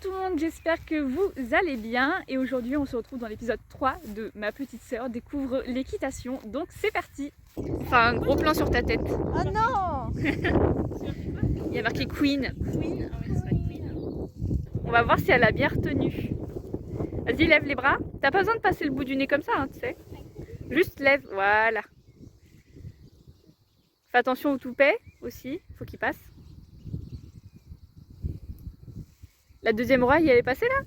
tout le monde, j'espère que vous allez bien et aujourd'hui on se retrouve dans l'épisode 3 de Ma petite sœur découvre l'équitation, donc c'est parti. Enfin un gros plan sur ta tête. Oh non. Il y a marqué Queen. Queen. Ah ouais, c'est pas Queen. On va voir si elle a bien retenu. Vas-y, lève les bras. T'as pas besoin de passer le bout du nez comme ça, hein, tu sais. Juste lève, voilà. Fais attention au toupet aussi, faut qu'il passe. La deuxième oreille, elle est passée là?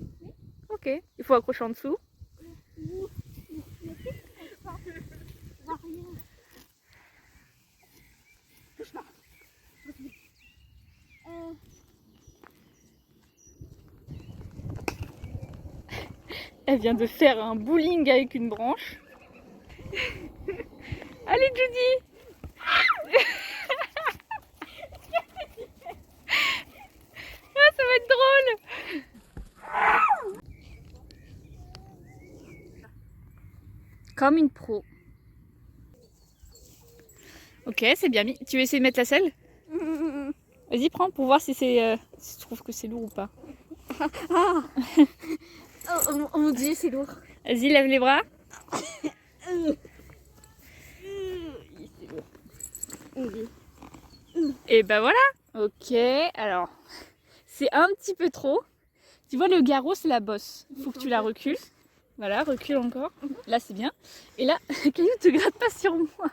Ok, il faut accrocher en dessous. Elle vient de faire un bowling avec une branche. Allez Judy. Ah, ça va être drôle. Comme une pro. Ok, c'est bien mis. Tu veux essayer de mettre la selle? Vas-y, prends pour voir si c'est, si tu trouves que c'est lourd ou pas. Oh, mon dieu, c'est lourd. Vas-y, lève les bras. C'est lourd. Et ben voilà. Ok, alors c'est un petit peu trop. Tu vois le garrot, c'est la bosse. Il faut que tu la recules. Voilà, recule encore. Là c'est bien. Et là, Caillou te gratte pas sur moi.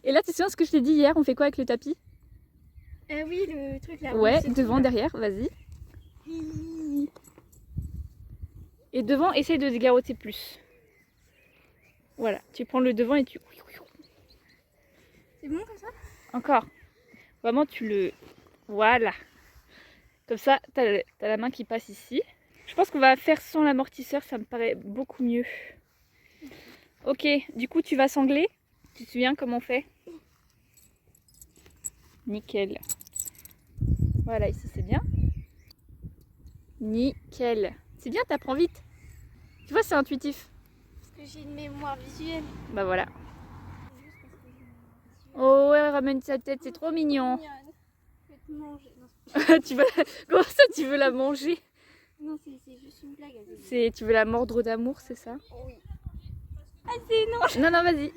Et là, tu te souviens ce que je t'ai dit hier? On fait quoi avec le tapis? Oui, le truc là. Ouais, devant, derrière, vas-y. Et devant, essaye de dégarroter plus. Voilà, tu prends le devant et tu... C'est bon comme ça? Encore. Vraiment, tu le... Voilà. Comme ça, t'as la main qui passe ici. Je pense qu'on va faire sans l'amortisseur, ça me paraît beaucoup mieux. Ok, du coup, tu vas sangler. Tu te souviens comment on fait? Nickel. Voilà, ici c'est bien. Nickel. C'est bien, t'apprends vite. Tu vois, c'est intuitif. Parce que j'ai une mémoire visuelle. Bah voilà. Oh ouais, ramène sa tête, c'est trop mignon. Je vais te manger. Non, Tu veux... Comment ça, tu veux la manger? non c'est juste une blague. Tu veux la mordre d'amour, c'est ça? Oui. Ah, c'est non. Non, non, vas-y.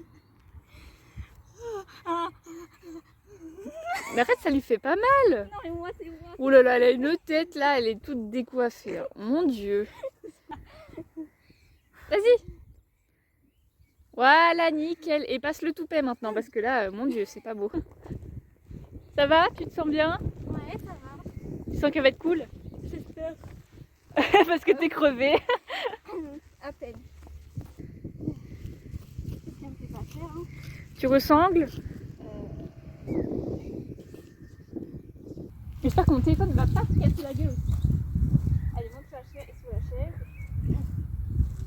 Mais arrête, ça lui fait pas mal. Non, mais moi, c'est moi. Oh là là, elle a une tête là, elle est toute décoiffée. Mon Dieu. Vas-y. Voilà, nickel. Et passe le toupet maintenant, parce que là, mon Dieu, c'est pas beau. Ça va? Tu te sens bien? Ouais, ça va. Tu sens qu'elle va être cool? J'espère. Parce que t'es crevée. À peine. Ça me fait pas faire, hein. Tu ressangles? J'espère que mon téléphone ne va pas se casser la gueule aussi. Allez, monte sur la chaise.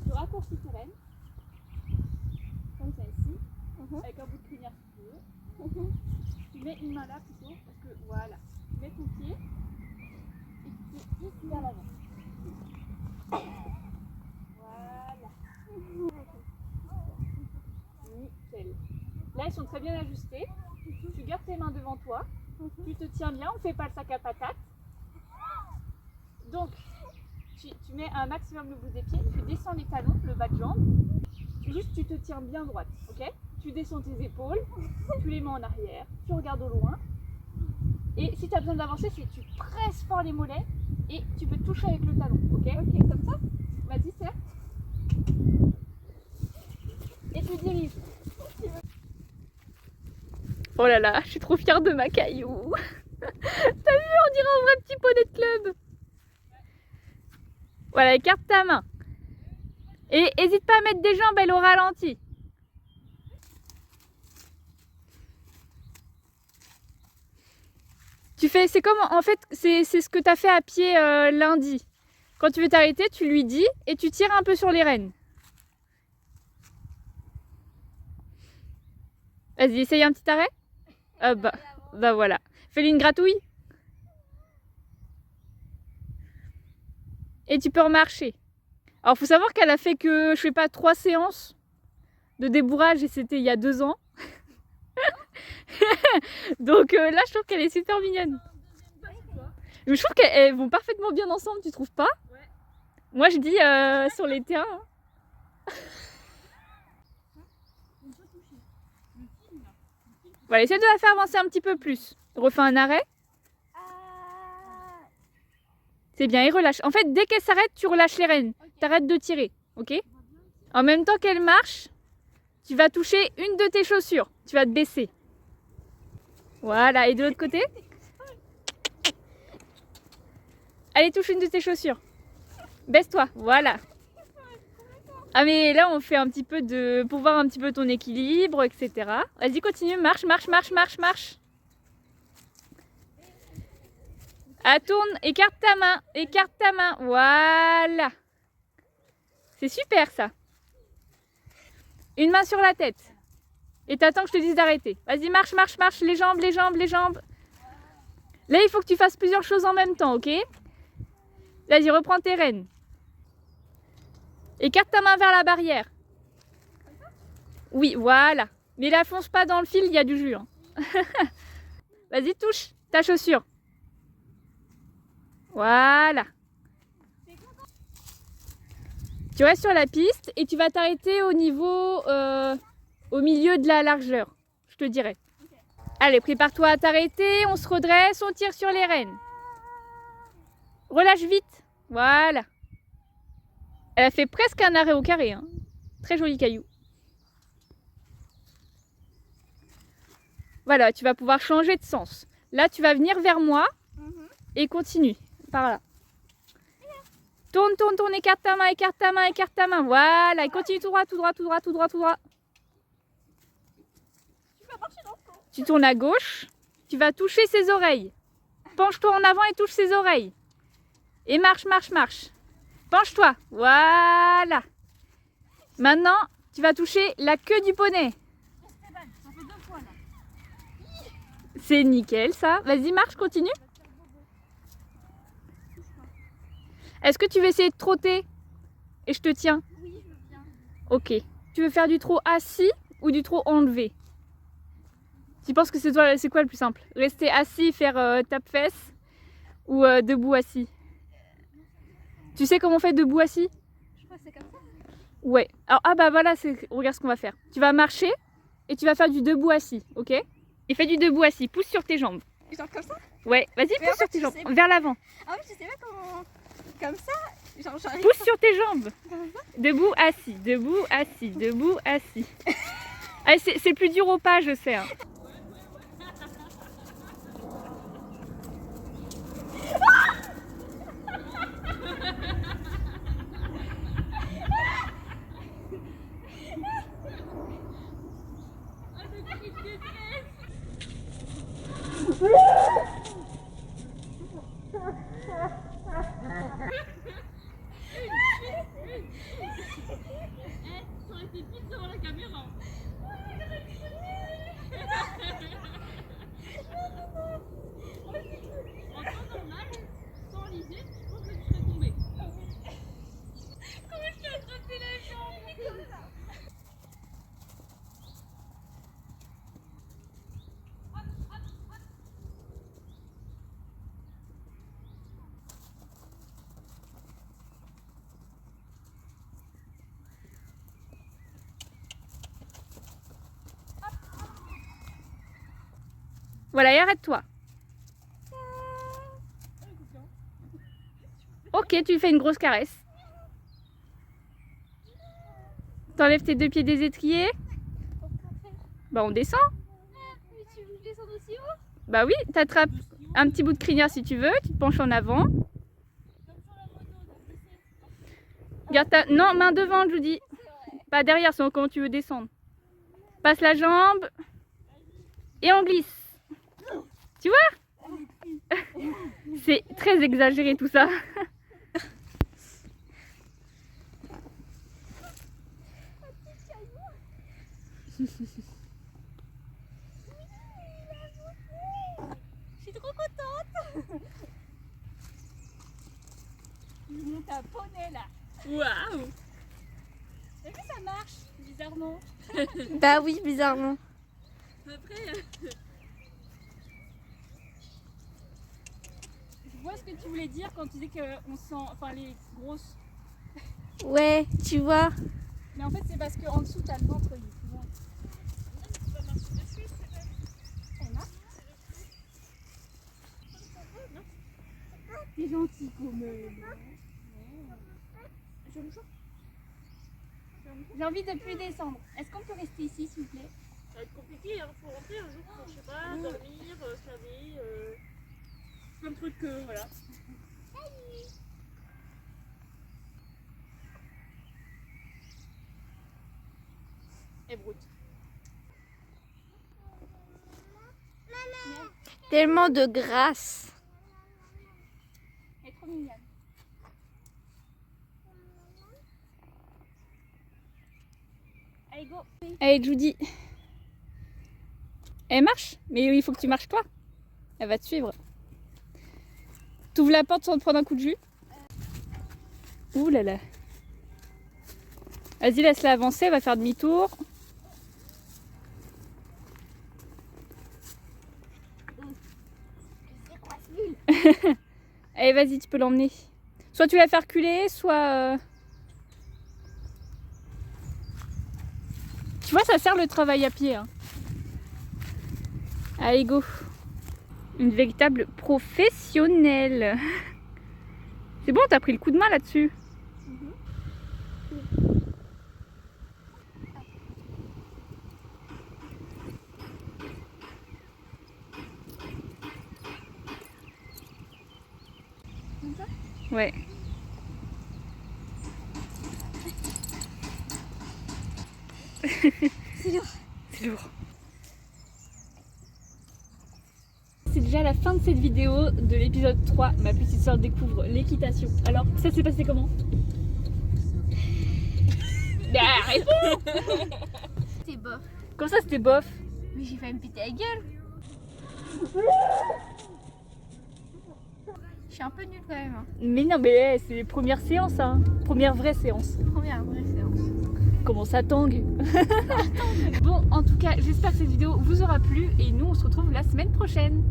Tu raccourcis tes rênes. Comme ça ici. Avec un bout de crinière si tu veux. Tu mets une main là plutôt. Parce que voilà. Tu mets ton pied. Et tu fais ici vers l'avant. Voilà. Nickel. Là, elles sont très bien ajustées. Tu gardes tes mains devant toi. Tu te tiens bien, on ne fait pas le sac à patates. Donc, tu mets un maximum le bout des pieds, tu descends les talons, le bas de jambe. Juste, tu te tiens bien droite, ok? Tu descends tes épaules, tu les mets en arrière, tu regardes au loin. Et si tu as besoin d'avancer, tu presses fort les mollets et tu peux toucher avec le talon, ok? Ok, comme ça. Vas-y, serre. Et tu diriges. Oh là là, je suis trop fière de ma Caillou. T'as vu, on dirait un vrai petit poney de club. Voilà, écarte ta main. Et hésite pas à mettre des jambes, elle au ralenti. Tu fais, c'est comme, en fait, c'est ce que t'as fait à pied lundi. Quand tu veux t'arrêter, tu lui dis et tu tires un peu sur les rênes. Vas-y, essaye un petit arrêt. Ah bah voilà. Fais-lui une gratouille. Et tu peux remarcher. Alors, faut savoir qu'elle a fait que, je sais pas, 3 séances de débourrage et c'était il y a 2 ans. Donc là, je trouve qu'elle est super mignonne. Mais je trouve qu'elles vont parfaitement bien ensemble, tu trouves pas? Ouais. Moi je dis sur les terrains. Hein. Voilà, essaie de la faire avancer un petit peu plus. Refais un arrêt. C'est bien, et relâche. En fait, dès qu'elle s'arrête, tu relâches les rênes. Okay. T'arrêtes de tirer, ok? En même temps qu'elle marche, tu vas toucher une de tes chaussures. Tu vas te baisser. Voilà, et de l'autre côté? Allez, touche une de tes chaussures. Baisse-toi, voilà. Ah mais là, on fait un petit peu de... pour voir un petit peu ton équilibre, etc. Vas-y, continue, marche, marche, marche, marche, marche. Ah, tourne, écarte ta main, voilà. C'est super ça. Une main sur la tête. Et t'attends que je te dise d'arrêter. Vas-y, marche, marche, marche, les jambes, les jambes, les jambes. Là, il faut que tu fasses plusieurs choses en même temps, ok? Vas-y, reprends tes rênes. Écarte ta main vers la barrière. Oui, voilà. Mais la fonce pas dans le fil, il y a du jus. Hein. Vas-y, touche ta chaussure. Voilà. Tu restes sur la piste et tu vas t'arrêter au niveau, au milieu de la largeur, je te dirais. Okay. Allez, prépare-toi à t'arrêter, on se redresse, on tire sur les rênes. Relâche vite, voilà. Elle a fait presque un arrêt au carré, hein. Très joli caillou. Voilà, tu vas pouvoir changer de sens. Là, tu vas venir vers moi et continue par là. Tourne, tourne, tourne, écarte ta main, écarte ta main, écarte ta main. Voilà, et continue tout droit, tout droit, tout droit, tout droit, tout droit. Tu tournes à gauche, tu vas toucher ses oreilles. Penche-toi en avant et touche ses oreilles. Et marche, marche, marche. Penche-toi, voilà. Maintenant, tu vas toucher la queue du poney. C'est nickel ça. Vas-y, marche, continue. Est-ce que tu veux essayer de trotter? Et je te tiens? Oui, je veux bien. Ok. Tu veux faire du trot assis ou du trot enlevé? Tu penses que c'est quoi le plus simple? Rester assis, faire tape-fesse ou debout assis? Tu sais comment on fait debout assis? Je crois que c'est comme ça. Ouais. Alors, ah bah voilà, regarde ce qu'on va faire. Tu vas marcher et tu vas faire du debout assis, ok? Et fais du debout assis. Pousse sur tes jambes. Genre comme ça? Ouais, vas-y, pousse sur tes jambes. Vers l'avant. Ah oui, je sais pas comment... Comme ça, genre j'arrive. Pousse sur tes jambes. Debout, assis, debout, assis, debout, assis. Ah, c'est plus dur au pas, je sais. Hein. Voilà, et arrête-toi. Ok, tu fais une grosse caresse. T'enlèves tes deux pieds des étriers. Bah on descend. Tu veux que je descende aussi haut? Bah oui, t'attrapes un petit bout de crinière si tu veux, tu te penches en avant. Garde ta... Non, main devant, je vous dis. Pas derrière, sinon comment tu veux descendre. Passe la jambe. Et on glisse. Tu vois? C'est très exagéré tout ça. Je suis trop contente. Je monte un poney là. Waouh! T'as vu, ça marche bizarrement. Bah oui, bizarrement. Après, je vois ce que tu voulais dire quand tu disais qu'on sent, enfin les grosses Ouais, tu vois. Mais en fait, c'est parce qu'en dessous, t'as le ventre, il est plus loin. Elle marche. T'es gentil quand même. Je me chauffe. J'ai envie de plus descendre. Est-ce qu'on peut rester ici, s'il vous plaît? Ça va être compliqué, hein. Faut rentrer un jour pour, je sais pas, dormir, faire des... plein de trucs, voilà. Et brute. Tellement de grâce. Elle est trop mignonne. Allez, go. Allez, Judy. Elle marche, mais il faut que tu marches toi. Elle va te suivre. T'ouvres la porte sans te prendre un coup de jus. Ouh là là. Vas-y, laisse-la avancer, elle va faire demi-tour. C'est quoi ce nul? Allez, vas-y, tu peux l'emmener. Soit tu la fais reculer, soit... Tu vois, ça sert le travail à pied. Hein. Allez, go. Une véritable professionnelle. C'est bon, t'as pris le coup de main là-dessus. Ouais. C'est lourd. C'est lourd. C'est déjà la fin de cette vidéo de l'épisode 3. Ma petite sœur découvre l'équitation. Alors, ça s'est passé comment? Bah, réponds! C'est bof. Comme ça, c'était bof. Mais j'ai failli me péter la gueule. Je suis un peu nulle quand même. Hein. Mais non, mais c'est les premières séances, hein. Première vraie séance. Première vraie séance. Comment ça tangue? Bon, en tout cas, j'espère que cette vidéo vous aura plu et nous, on se retrouve la semaine prochaine.